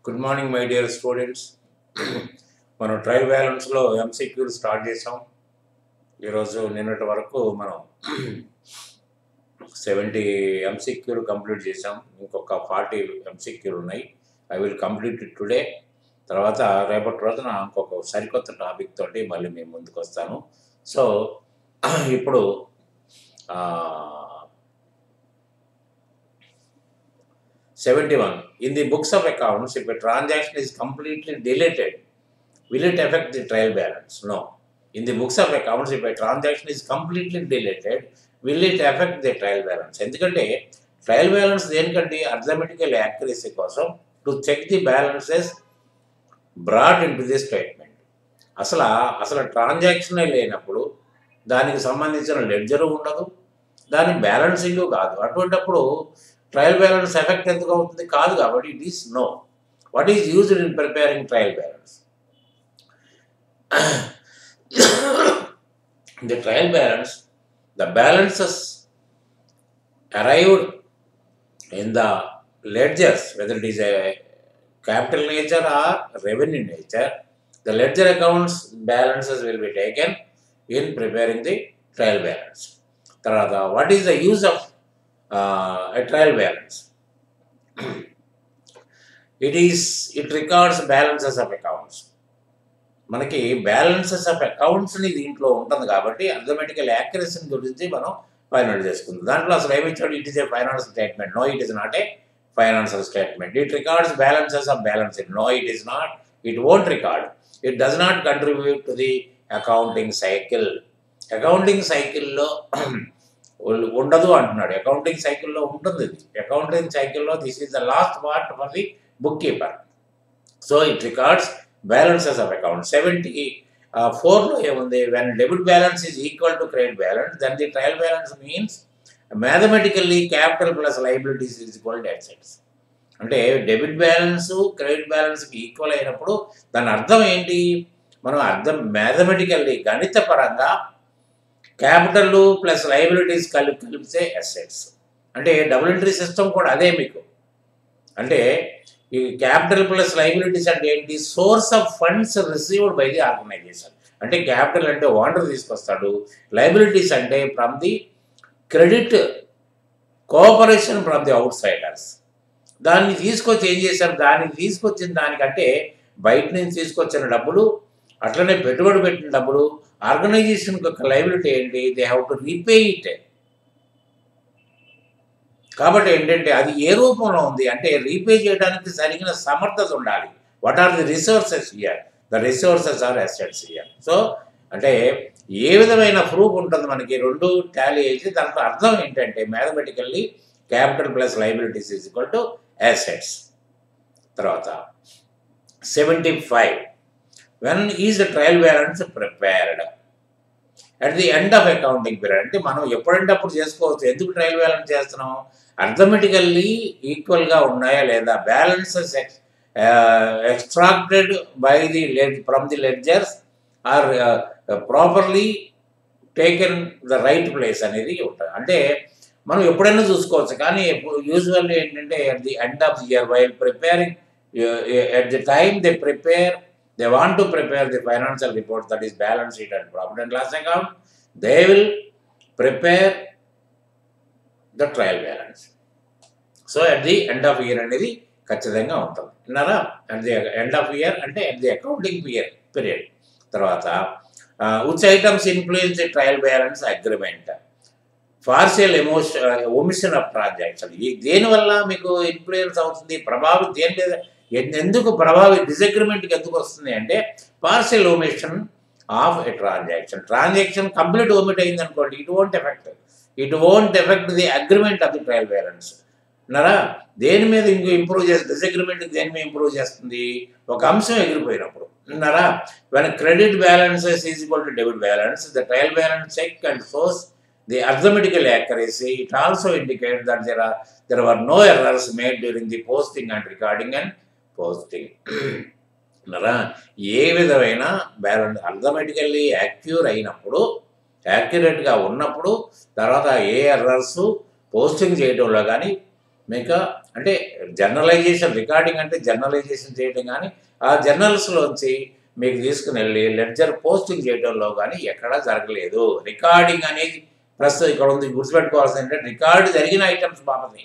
Good morning my dear students. మనం trial బ్యాలెన్స్లో ఎంసీక్యూలు start చేసాం. ఈరోజు నిన్నటి వరకు మనం 70 ఎంసీక్యూలు కంప్లీట్ చేసాం. ఇంకొక 40 ఎంసీక్యూలు ఉన్నాయి. I will complete it today. తర్వాత రేపటి రోజున ఇంకొక సరికొత్త టాపిక్ తోటి మళ్ళీ మేము ముందుకు వస్తాను. సో ఇప్పుడు 71. In the books of accounts, if a transaction is completely deleted, will it affect the trial balance? No. In the books of accounts, if a transaction is completely deleted, will it affect the trial balance? ఎందుకంటే trial balance దేనికంటే arithmetical accuracy కోసం to check the balances brought into the statement. అసలు ట్రాన్సాక్షనే లేనప్పుడు దానికి సంబంధించిన ledger ఉండదు, దాని బ్యాలెన్సింగ్ కాదు. అటువంటిప్పుడు ట్రయల్ బ్యాలెన్స్ ఎఫెక్ట్ ఎందుకు అవుతుంది? కాదు. కాబట్టి it is no. What is used in preparing trial balance? The trial balance, the balances arrived in the ledgers, whether it is a capital nature or revenue nature, the ledger accounts balances will be taken in preparing the trial balance. Tarada, what is the use of a trial balance? It records balances of accounts. మనకి balances of అకౌంట్స్ని దీంట్లో ఉంటుంది కాబట్టి arithmetical యాక్యురసీని గురించి మనం final చేసుకుందాం. దాంట్లో అసలు ఏమిచ్చాడు? It is a financial statement. No, it is not a financial statement. It records balances of balance. No, it is not. It won't record. It does not contribute to the accounting cycle. Accounting సైకిల్లో ఉండదు అంటున్నాడు. Accounting సైకిల్లో ఉంటుంది ఇది. Accounting సైకిల్లో this is the last part for the book keeper. So it records balances of account. 74లో ఏముంది? When debit balance is equal to credit balance, then the trial balance means mathematically capital plus liabilities is equal to assets. అంటే debit balance credit బ్యాలెన్స్కి equal అయినప్పుడు దాని అర్థం ఏంటి? మనం mathematically గణితపరంగా క్యాపిటల్ ప్లస్ లైబిలిటీస్ కలిపితే అసెట్స్. అంటే డబుల్ ఎంట్రీ సిస్టమ్ కూడా అదే మీకు. అంటే ఈ క్యాపిటల్ ప్లస్ లైబిలిటీస్ అంటే ఏంటి? Source of funds received by the organization. అంటే క్యాపిటల్ అంటే ఓనర్ తీసుకొస్తాడు, లైబిలిటీస్ అంటే from the credit cooperation from the outsiders. దాన్ని తీసుకొచ్చి ఏం చేశారు? దాన్ని తీసుకొచ్చిన దానికంటే బయట నుంచి తీసుకొచ్చిన డబ్బులు, అట్లనే పెట్టుబడి పెట్టిన డబ్బులు, ఆర్గనైజేషన్కి ఒక లైబిలిటీ ఏంటి? They have to repay it. కాబట్టి ఏంటంటే అది ఏ రూపంలో ఉంది అంటే రీపే చేయడానికి సరిగిన సమర్థత ఉండాలి. What are the resources here? The resources are assets here. So అంటే ఏ విధమైన ప్రూఫ్ ఉంటుంది మనకి? రెండు టాలీ చేసి దాంట్లో అర్థం ఏంటంటే mathematically capital plus liabilities is equal to assets. తర్వాత 75. When is the trial balance prepared at the end of accounting period. అంటే మనం ఎప్పుడంటే అప్పుడు చేసుకోవచ్చు. ఎందుకు ట్రయల్ బ్యాలెన్స్ చేస్తున్నాం? అర్థమెటికల్లీ ఈక్వల్గా ఉన్నాయా లేదా, balances extracted by the from the ledgers are properly taken the right place అనేది ఉంటుంది. అంటే మనం ఎప్పుడైనా చూసుకోవచ్చు. కానీ యూజువల్లీ ఏంటంటే at the end of the year while preparing at the time they want to prepare the financial report, that is balance sheet and profit and loss account, they will prepare the trial balance. So at the end of year అనేది ఖచ్చితంగా ఉంటుంది. విన్నారా? At the end of year అంటే at the accounting period. తర్వాత which items influence the trial balance agreement? Partial omission of transaction. దేనివల్ల మీకు influence అవుతుంది? ప్రభావం దేని మీద ఎందుకు డిసగ్రిమెంట్కి ఎందుకు వస్తుంది అంటే partial omission of a transaction complete omit అయింది అనుకోండి, it won't effect the agreement of the trial balance. అన్నారా? దేని మీద ఇంప్రూవ్ చేస్తుంది? డిసగ్రిమెంట్ దేని మీద ఇంప్రూవ్ చేస్తుంది? ఒక అంశం ఎగిరిపోయినప్పుడు. అన్నారా? When credit balances is equal to debit balance, the trial balance check and shows the arithmetical accuracy. It also indicates that there were no errors made during the posting and recording and posting. ఏ విధమైన balance అర్థమెటికల్లీ యాక్యురేట్గా ఉన్నప్పుడు తర్వాత ఏ errors posting చేయడంలో కానీ మీకు అంటే journalisation, recording అంటే journalisation చేయడం కానీ ఆ జర్నల్స్లోంచి మీకు తీసుకుని వెళ్ళి లెడ్జర్ పోస్టింగ్ చేయడంలో కానీ ఎక్కడా జరగలేదు. రికార్డింగ్ అనేది ప్రస్తుతం ఇక్కడ ఉంది. గుర్తుపెట్టుకోవాల్సింది ఏంటంటే రికార్డు జరిగిన ఐటమ్స్ బాగుంది,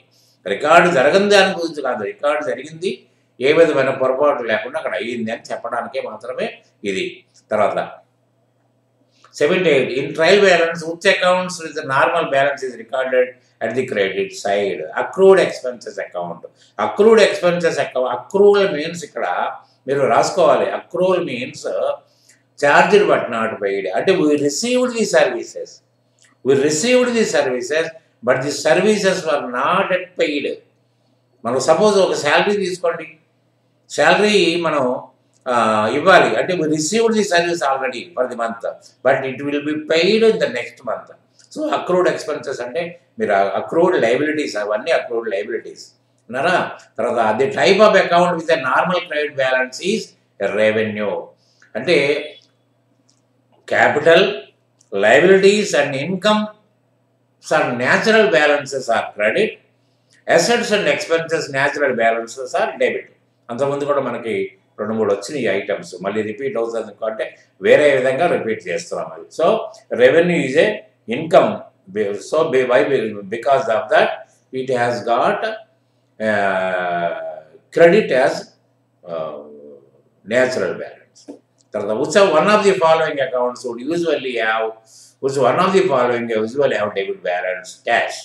రికార్డు జరగని దాని గురించి కాదు. రికార్డు జరిగింది, ఏ విధమైన పొరపాటు లేకుండా అక్కడ అయ్యింది అని చెప్పడానికే మాత్రమే ఇది. తర్వాత 78 in trial balance which accounts with the normal balance is recorded at the credit side. Accrued expenses account. Accrued expenses account. Accrual means ఇక్కడ మీరు రాసుకోవాలి. Accrual means charged but not paid. అంటే we received the services. We received the services but the services were not yet paid. మనం suppose ఒక salary తీసుకోండి, salary మనం ఇవ్వాలి అంటే we received the service already for the month but it will be paid in the next month. So accrued expenses అంటే మీరు accrued liabilities, అవన్నీ accrued liabilities ఉన్నారా. తర్వాత the type of account with normal credit balance is revenue. అంటే capital, liabilities and incomes are natural balances are credit, assets and expenses natural balances are debit. అంతకుముందు కూడా మనకి 2-3 వచ్చినాయి ఐటమ్స్, మళ్ళీ repeat అవుతుంది అంటే వేరే విధంగా రిపీట్ చేస్తున్నాం అది. So revenue is a income. So why because of that it has got credit as natural balance. తర్వాత one of the following accounts would usually have one of the following usually have debit balance: cash.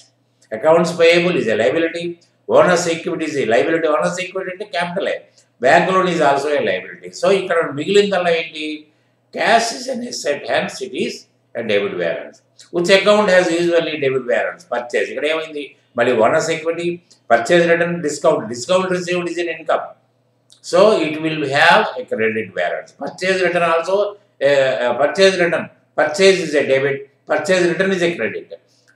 Accounts payable is a liability. Owner's equity is a liability. Owner's equity is capital. Bank loan is also a liability. So ఇక్కడ మిగిలిందల్లా ఏంటి? Cash is an asset, hence it is a debit balance. Which account has usually debit balance? Purchase. ఇక్కడ ఏమైంది? మళ్ళీ owner's equity, purchase return, discount. Discount received is an income. So it will have a credit balance. Purchase return also purchase return. Purchase is a debit, purchase return is a credit.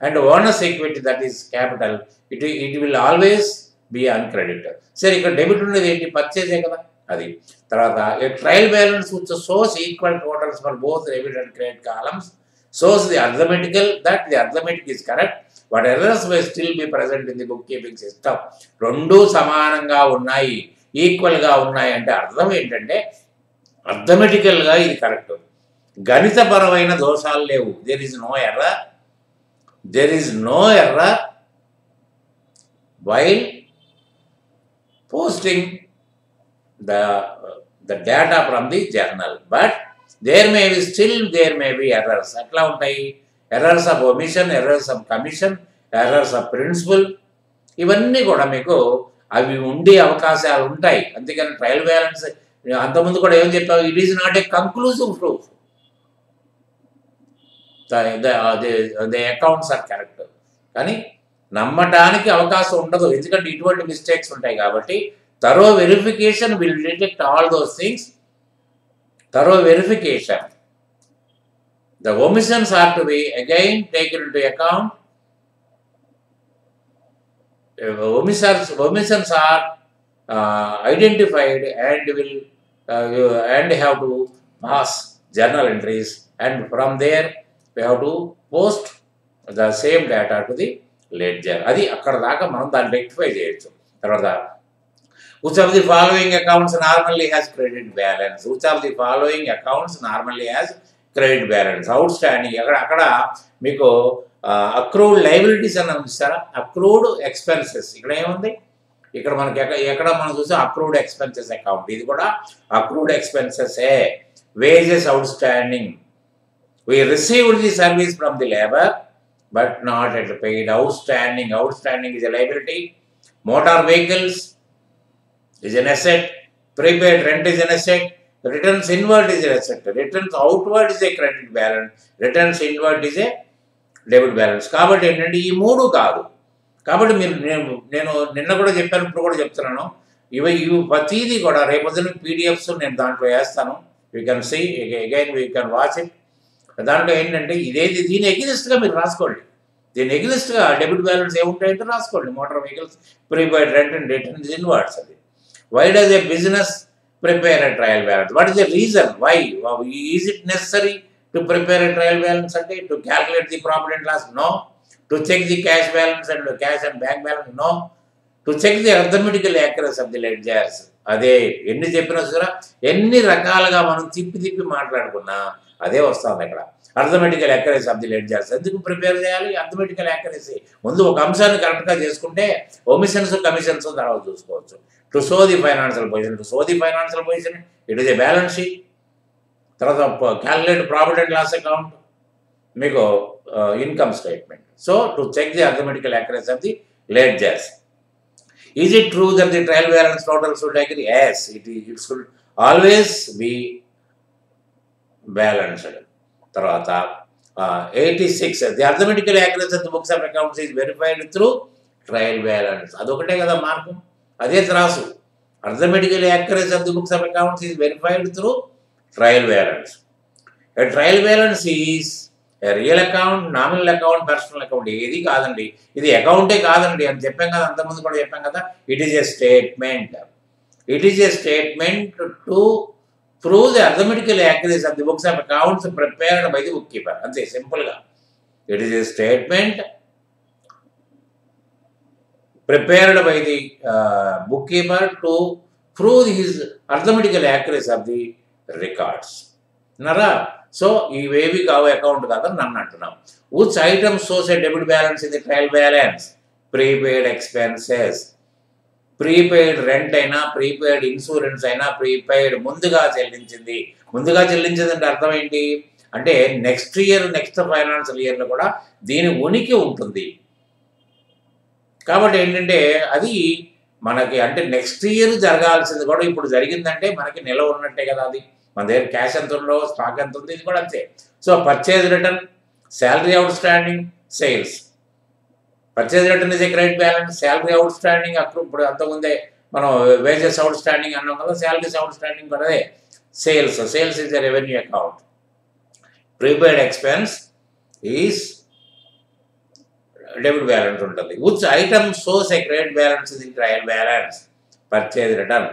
And owner's equity, that is capital, it will always be on credit. సరే ఇక్కడ debit ఉన్నది ఏంటి? పర్చేజే కదా అది. తర్వాత a trial balance which shows equal totals for both debit and credit columns shows the arithmetical that the arithmetic is correct but errors may still be present in the bookkeeping system. రెండు సమానంగా ఉన్నాయి, ఈక్వల్గా ఉన్నాయి అంటే అర్థం ఏంటంటే అర్థమెటికల్గా ఇది correct, గణితపరమైన దోషాలు లేవు. There is no error while posting the data from the journal, but there may be errors. ఎట్లా ఉంటాయి? Errors of omission, errors of commission, errors of principle, ఇవన్నీ కూడా మీకు అవి ఉండే అవకాశాలు ఉంటాయి. అందుకని ట్రయల్ బ్యాలెన్స్ అంతకుముందు కూడా ఏం చెప్పావు? It is not a conclusive proof. The accounts are correct, కానీ నమ్మటానికి అవకాశం ఉండదు, ఎందుకంటే ఇటువంటి మిస్టేక్స్ ఉంటాయి. కాబట్టి thorough verification will detect all those things. Thorough verification. The omissions are to be again taken into account. Omissions are identified and will and have to pass journal entries, and from there we have to post the same data to the ledger. అది అక్కడ దాకా మనం దాన్ని rectify చేయొచ్చు. తర్వాత which of the following accounts normally has credit balance? Which of the following accounts normally has credit balance? Outstanding. అక్కడ మీకు accrued liabilities అని ఇస్తారా? అక్రూడ్ ఎక్స్పెన్సెస్ ఇక్కడ ఏముంది? ఇక్కడ మనకి ఎక్కడ మనం చూసాం అక్రూడ్ ఎక్స్పెన్సెస్ అకౌంట్, ఇది కూడా అక్రూడ్ ఎక్స్పెన్సెసే. Wages outstanding. We received the service from the labor but not yet paid. Outstanding. Outstanding is a liability. Motor vehicles is an asset. Prepaid rent is an asset. Returns inward is an asset. Returns outward is a credit balance. Returns inward is a debit balance. కాబట్టి ఏంటంటే ఈ మూడు కాదు. కాబట్టి మీరు నేను నిన్న కూడా చెప్పాను, ఇప్పుడు కూడా చెప్తున్నాను, ఇవి ప్రతిదీ కూడా రేపొద్దున పీడిఎఫ్స్ నేను దాంట్లో వేస్తాను. You can see again, you can watch it. దాంట్లో ఏంటంటే దీని ఎగ్జిస్ట్గా మీరు రాసుకోండి. దీని ఎగ్జిస్ట్గా డెబిట్ బ్యాలెన్స్ ఏముంటాయంటే రాసుకోండి. Motor vehicles, prepaid rent and returns inwards. అది why does a business prepare a trial balance? What is the reason? Why is it necessary to prepare a trial balance అంటే to calculate the profit and loss? No. To check the cash balance and the cash and bank balance? No. To check the arithmetical accuracy of the ledgers. అదే ఎన్ని చెప్పినా చూసారా, ఎన్ని రకాలుగా మనం తిప్పి తిప్పి మాట్లాడుకున్నా అదే వస్తుంది ఇక్కడ. Arithmetical accuracy of the ledgers ఎందుకు ప్రిపేర్ చేయాలి? అర్థమెటికల్ యాక్యురసీ ముందు ఒక అంశాన్ని కరెక్ట్గా చేసుకుంటే ఒమిషన్స్ కమిషన్స్ తర్వాత చూసుకోవచ్చు. To show the financial position, to show the financial position it is a balance sheet. తర్వాత calculate profit and loss account, మీకు income statement. So to check the arithmetical accuracy of the ledgers. Is it true that the trial balance total should agree? Yes, it should always be balanced. తర్వాత 86 the arithmetical accuracy of the books of accounts is verified through trial balance. అదొకటే కదా mark, అదే త్రాసు. arithmetical accuracy of the books of accounts is verified through trial balance. A trial balance is real account, nominal account, personal account ఏది కాదండి. ఇది అకౌంటే కాదండి అని చెప్పాం కదా, అంతకుముందు కూడా చెప్పాం కదా. It is A statement. It is A statement to prove the arithmetical accuracy of the books of accounts prepared by the book keeper. అంతే సింపుల్గా. It is A statement prepared by the book keeper to prove his arithmetical accuracy of the records. అన్నారా? So ఇవేవి కావు account కాదని నన్ను అంటున్నాం. Which items shows A debit balance in the trial balance? Prepaid expenses. Prepaid rent అయినా, prepaid insurance అయినా, prepaid ముందుగా చెల్లించింది. ముందుగా చెల్లించింది అంటే అర్థం ఏంటి అంటే నెక్స్ట్ ఇయర్, నెక్స్ట్ ఫైనాన్షియల్ ఇయర్లో కూడా దీని ఉనికి ఉంటుంది. కాబట్టి ఏంటంటే అది మనకి అంటే నెక్స్ట్ ఇయర్ జరగాల్సింది కూడా ఇప్పుడు జరిగిందంటే మనకి నిలవ ఉన్నట్టే కదా. అది మన దగ్గర క్యాష్ ఎంత ఉందో, స్టాక్ ఎంత ఉంది, ఇది కూడా అంతే. So purchase return, salary out standing, sales. Purchase return is a credit balance, salary out standing అప్పుడు ఇప్పుడు అంతకుముందే మనం వేజెస్ అవుట్ స్టాండింగ్ అన్నాం కదా, శాలరీస్ అవుట్ స్టాండింగ్ కూడా అదే. Sales, sales is a revenue account. Prepaid expense is debit balance ఉంటుంది. Which item shows a credit balance in trial balance? Purchase return.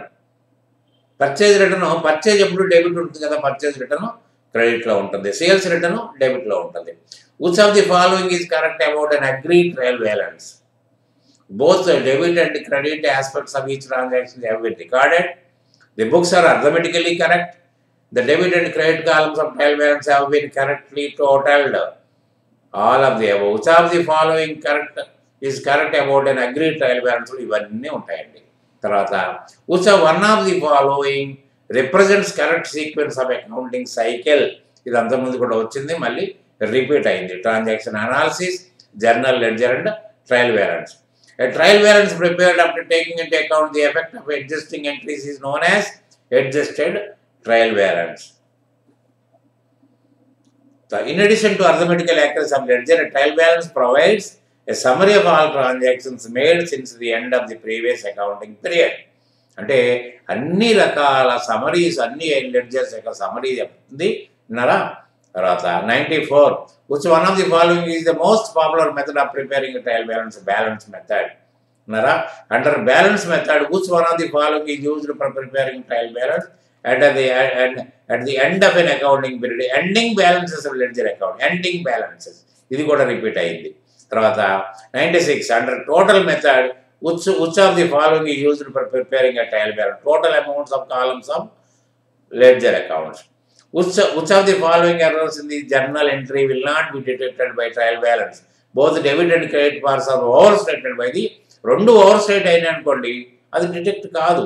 Purchase return, purchase ఎప్పుడు debit ఉంటుంది కదా, purchase return క్రెడిట్లో ఉంటుంది, sales return డెబిట్లో ఉంటుంది. Which of the following is correct about unagreed trial balance? Both debit and credit aspects of each transaction have been recorded. The books are arithmetically correct. The debit and credit columns of trial balance have been correctly totalled. All of the above. Which of the following correct is correct about unagreed trial balance? ఇవన్నీ ఉంటాయండి. తర్వాత which one of the following represents correct sequence of accounting cycle? ఇది అంతకుముందు కూడా వచ్చింది, మళ్ళీ repeat అయింది. Transaction analysis, journal ledger and trial balance. A trial balance prepared after taking into account the effect of adjusting entries is known as adjusted trial balance. So, in addition to arithmetical accuracy of ledger, a trial balance provides a summary of all transactions made since the end of the previous accounting period. అంటే అన్ని రకాల summaries, అన్ని ledgers యొక్క summary చెప్తుంది విన్నారా. తర్వాత 94 which one of the following is the most popular method of preparing a trial balance? Balance method విన్నారా. Under balance method which one of the following is used for preparing trial balance at the end of an accounting period? Ending balances of ledger account, ending balances, ఇది కూడా repeat అయింది. తర్వాత 96 under total method which of the following is used for preparing a trial balance? Total amounts of columns of ledger accounts. Which of the following errors in the journal entry will not be detected by trial balance? Both debit and credit parts are overstated by the రెండు ఓవర్స్టేట్ అయినా అనుకోండి అది detect కాదు.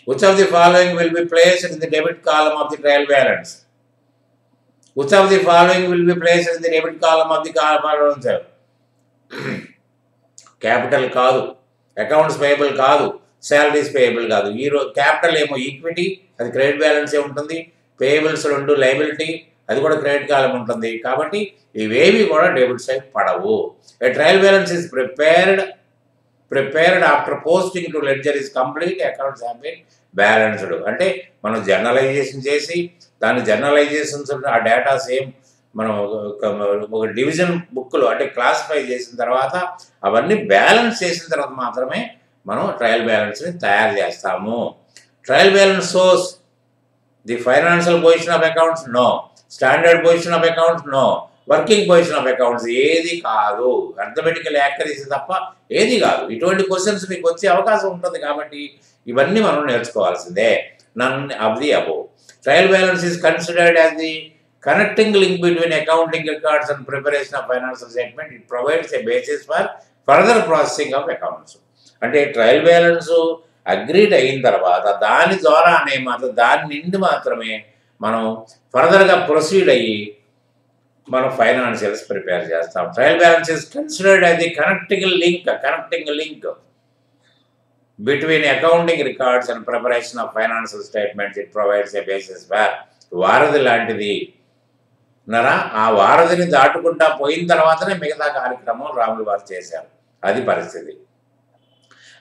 which of the following will be placed in the debit column of the trial balance? Which of the following will be placed in the debit column of the balance? Capital కాదు, accounts payable కాదు, salaries payable కాదు. ఈరోజు capital ఏమో equity, అది credit బ్యాలెన్సే ఉంటుంది. Payables రెండు liability, అది కూడా క్రెడిట్ కాలం ఉంటుంది. కాబట్టి ఇవేవి కూడా డెబిట్ సైడ్ పడవు. A trial balance is prepared after posting to ledger is complete accounts have been balanced. అంటే మనం జర్నలైజేషన్ చేసి దాని జర్నలైజేషన్స్ ఆ డేటా సేమ్ మనం ఒక డివిజన్ బుక్లో అంటే క్లాసిఫై చేసిన తర్వాత అవన్నీ బ్యాలెన్స్ చేసిన తర్వాత మాత్రమే మనం ట్రయల్ బ్యాలెన్స్ని తయారు చేస్తాము. Trial balance shows the financial position of accounts? No. Standard position of accounts? No. Working position of accounts ఏది కాదు, అర్థమెటికల్ యాక్యురసీ తప్ప ఏది కాదు. ఇటువంటి క్వశ్చన్స్ మీకు వచ్చే అవకాశం ఉంటుంది కాబట్టి ఇవన్నీ మనం నేర్చుకోవాల్సిందే. None of the above. Trial balance is considered as the connecting link between accounting records and preparation of financial statement. It provides a basis for further processing of accounts. అంటే ట్రయల్ బ్యాలెన్స్ అగ్రీడ్ అయిన తర్వాత దాని ద్వారానే దాని నుండి మాత్రమే మనం ఫర్దర్గా ప్రొసీడ్ అయ్యి మనం ఫైనాన్షియల్స్ ప్రిపేర్ చేస్తాం. Trial balance is considered as the connecting link between accounting records and preparation of financial statements. It provides a basis for. వారధి లాంటిది నరా, ఆ వారధిని దాటుకుంటా పోయిన తర్వాతనే మిగతా కార్యక్రమం రాములు వారు చేశారు. అది పరిస్థితి.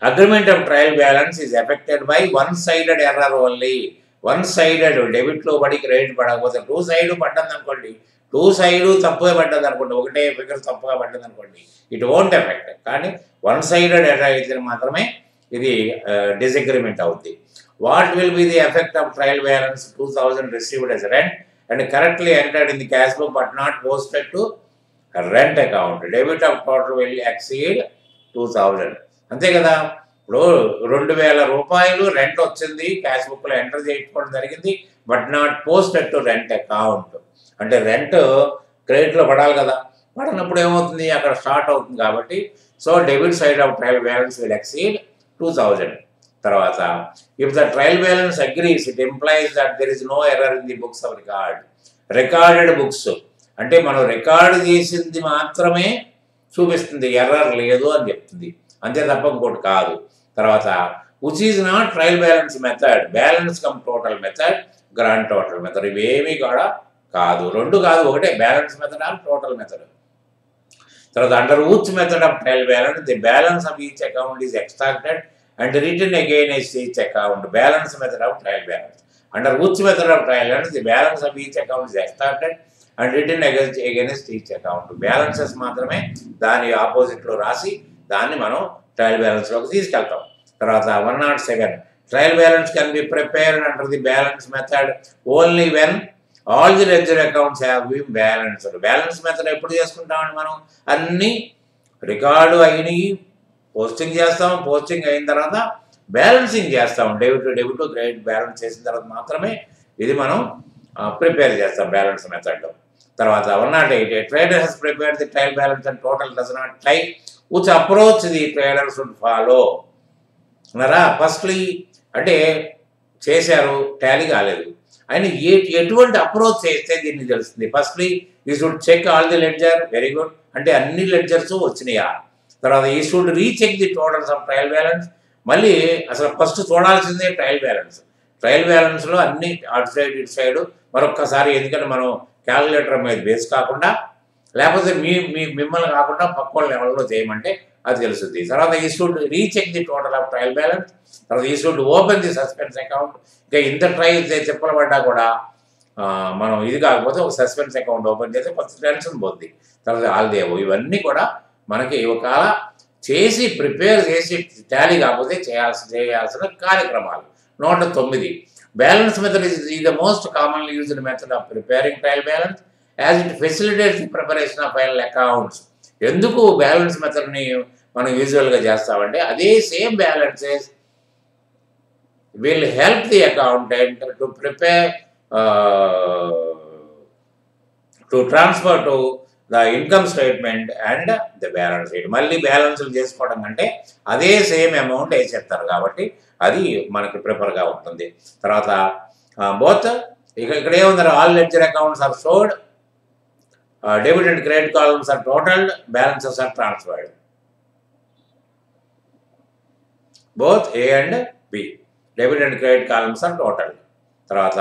Agreement of trial balance is effected by one sided error only. One sided, డెబిట్లో పడి క్రెడిట్ పడకపోతే టూ సైడ్ పడ్డది అనుకోండి, టూ సైడు తప్పుగా పడ్డది అనుకోండి, ఒకటే ఫిగర్ తప్పుగా పడ్డది అనుకోండి, ఇట్ వోంట్ ఎఫెక్ట్. కానీ వన్ సైడెడ్ ఎర్రర్ అయితే మాత్రమే ఇది డిసగ్రిమెంట్ అవుద్ది. What will be the effect of trial balance? 2000 received as rent and correctly entered in the cash book but not posted to rent account. Debit of total will exceed 2000. అంతే కదా. ఇప్పుడు 2000 రూపాయలు rent వచ్చింది, cash బుక్లో enter చేసుకోవడం జరిగింది, but not posted to rent account. అంటే rent క్రెడిట్లో పడాలి కదా, పడినప్పుడు ఏమవుతుంది, అక్కడ స్టార్ట్ అవుతుంది కాబట్టి. So debit side of trial balance will exceed 2000. తర్వాత if the trial balance agrees it employs that there is no error in the books of record. Recorded books అంటే మనం రికార్డు చేసింది మాత్రమే చూపిస్తుంది, ఎర్రర్ లేదు అని చెప్తుంది, అంతే తప్ప ఇంకోటి కాదు. తర్వాత which is not trial balance method, balance cum total method, grand total method. ఇవేమీ కూడా కాదు, రెండు కాదు, ఒకటే balance method or total method. తర్వాత under which method of trial balance the balance of each account is extracted and written against each account. Balance method of trial balance. Under which method of trial balance the balance of each account is extracted and written against each account. Balances మాత్రమే దాని ఆపోజిట్లో రాసి దాన్ని మనం trial బ్యాలెన్స్లోకి తీసుకెళ్తాం. తర్వాత 107 trial balance can be prepared under the balance method only when all the ledger accounts have been balanced. Balance method ఎప్పుడు చేసుకుంటామండి మనం? అన్నీ రికార్డు అయినవి పోస్టింగ్ చేస్తాం, పోస్టింగ్ అయిన తర్వాత బ్యాలెన్సింగ్ చేస్తాం, డెబిట్ క్రెడిట్ బ్యాలెన్స్ చేసిన తర్వాత మాత్రమే ఇది మనం ప్రిపేర్ చేస్తాం బ్యాలెన్స్ మెథడ్లో. తర్వాత 108 trader has prepared the trial balance and total does not tie which approach the trader should follow. అన్నారా, ఫస్ట్లీ అంటే చేశారు, టాలీ కాలేదు, ఆయన ఎటువంటి అప్రోచ్ చేస్తే దీన్ని తెలుస్తుంది. Firstly you should check all the ledger, very good, అంటే అన్ని లెడ్జర్స్ వచ్చినాయా. తర్వాత he should recheck the totals of trial balance. మళ్ళీ అసలు ఫస్ట్ చూడాల్సిందే ట్రయల్ బ్యాలెన్స్. ట్రయల్ బ్యాలెన్స్లో అన్ని అటు సైడ్ ఇటు సైడు మరొక్కసారి, ఎందుకంటే మనం క్యాలిక్యులేటర్ మీద బేస్ కాకుండా, లేకపోతే మిమ్మల్ని కాకుండా పక్క వాళ్ళ లెవెల్లో చేయమంటే అది తెలుస్తుంది. తర్వాత he should recheck the total of trial balance. తర్వాత he should open the suspense account. ఇంకా ఇంత ట్రయల్ చెప్పలు పడ్డా కూడా మనం ఇది కాకపోతే ఒక సస్పెన్స్ అకౌంట్ ఓపెన్ చేస్తే కొంచెం టెన్షన్ పోద్ది. తర్వాత ఆల్దేవో ఇవన్నీ కూడా మనకి ఒకవేళ చేసి ప్రిపేర్ చేసి టాలీ కాకపోతే చేయాల్సిన కార్యక్రమాలు. 109 balance method is the most commonly used method of preparing trial balance as it facilitates the preparation of final accounts. ఎందుకు బ్యాలెన్స్ మెథడ్ని మనం యూజువల్గా చేస్తామంటే అదే same balances will help the accountant to prepare to transfer to the income statement and the balance sheet. మళ్ళీ బ్యాలెన్స్లు చేసుకోవడం కంటే అదే same amount వేసేస్తారు కాబట్టి అది మనకి ప్రిఫర్గా ఉంటుంది. తర్వాత బోత్ ఇక్కడ ఏముంది, all ledger accounts are showed, debit and credit columns are totalled, balances are transferred. Both A and B, debit and credit columns are totalled. తర్వాత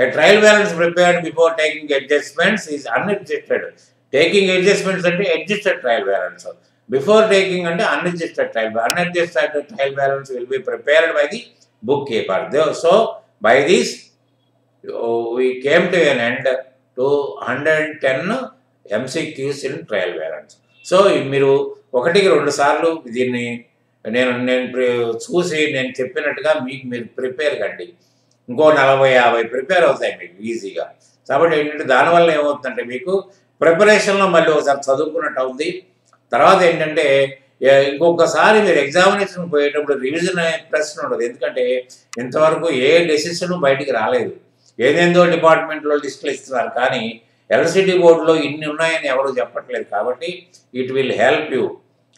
a trial balance prepared before taking adjustments is unadjusted. Taking adjustments అంటే adjusted trial balance, before taking అంటే unadjusted trial. Unadjusted trial balance will be prepared by the book keeper. So by this we came to an end to 110 MCQs in trial balance. So మీరు 1-2 సార్లు దీన్ని నేను చూసి నేను చెప్పినట్టుగా మీరు prepare కండి. ఇంకో 40-50 ప్రిపేర్ అవుతాయి మీకు ఈజీగా. కాబట్టి ఏంటంటే దానివల్ల ఏమవుతుందంటే మీకు ప్రిపరేషన్లో మళ్ళీ ఒకసారి చదువుకున్నట్టు అవుతుంది. తర్వాత ఏంటంటే ఇంకొకసారి మీరు ఎగ్జామినేషన్ పోయేటప్పుడు రివిజన్ అనే ప్రశ్న ఉండదు. ఎందుకంటే ఇంతవరకు ఏ డెసిషన్ బయటికి రాలేదు. ఏదేందో డిపార్ట్మెంట్లో లిస్టులు ఇస్తున్నారు, కానీ ఎలక్ట్రిసిటీ బోర్డులో ఇన్ని ఉన్నాయని ఎవరు చెప్పట్లేదు. కాబట్టి ఇట్ విల్ హెల్ప్ యూ.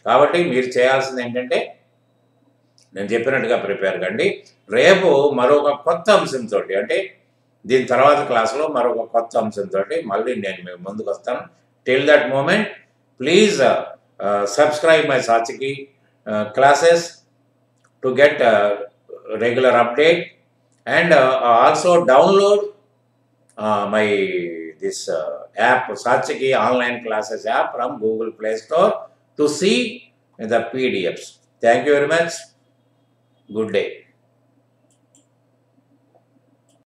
కాబట్టి మీరు చేయాల్సింది ఏంటంటే నేను చెప్పినట్టుగా ప్రిపేర్ కండి. రేపు మరొక కొత్త అంశంతో, అంటే దీని తర్వాత క్లాస్లో మరొక కొత్త అంశంతో మళ్ళీ నేను మీ ముందుకు వస్తాను. Till that moment please subscribe my Satyaki classes to get regular update, and also download my this app, Satyaki online classes app from Google Play Store, to see the PDFs. Thank you very much. Good day.